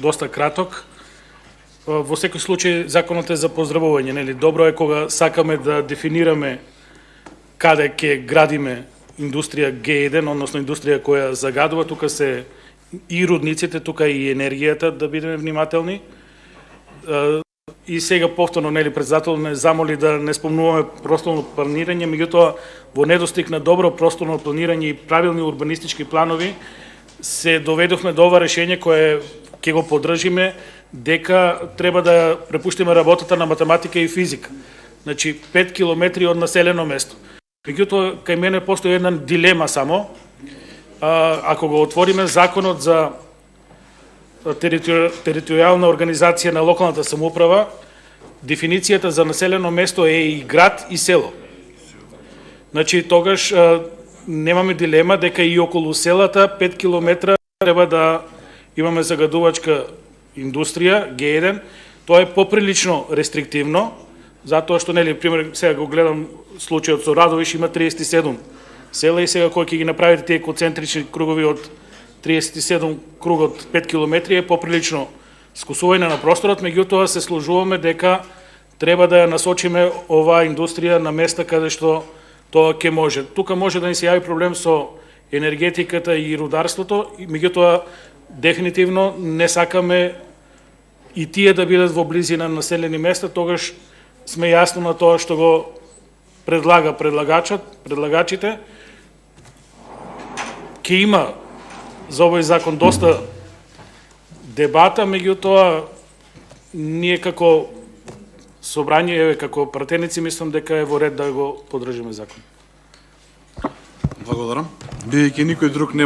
доста краток. Во секој случај законот е за поздравување, нели? Добро е кога сакаме да дефинираме каде ќе градиме индустрија Г1, односно индустрија која загадува, тука се и рудниците, тука и енергијата, да бидеме внимателни. И сега повторно, нели, председател не замоли да не спомнуваме просторно планирање, меѓутоа во недостиг на добро просторно планирање и правилни урбанистички планови се доведовме до ова решение кое ќе го поддржиме, дека треба да препуштиме работата на математика и физика. Значи 5 километри од населено место. Меѓутоа кај мене постои една дилема само. Ако го отвориме законот за територијална организација на локалната самоуправа, дефиницијата за населено место е и град и село. Значи тогаш немаме дилема дека и околу селата 5 километра треба да имаме загадувачка индустрија Г1. Тоа е поприлично рестриктивно, затоа што, нели, пример, сега го гледам случајот со Радовиш, има 37 села и сега кој ќе ги направите тие концентрични кругови од 37 кругот 5 километри е поприлично скусување на просторот, меѓутоа се сложуваме дека треба да ја насочиме оваа индустрија на места каде што тоа ќе може. Тука може да ни се јави проблем со енергетиката и рударството, меѓутоа дефинитивно не сакаме и тие да бидат во близина на населени места, тогаш сме јасно на тоа што го предлага предлагачите. Ке има за овој закон доста дебата, меѓутоа ние како собрање, како пратеници, мислам дека е во ред да го поддржиме закон. Благодарам. Бидејќи никој друг не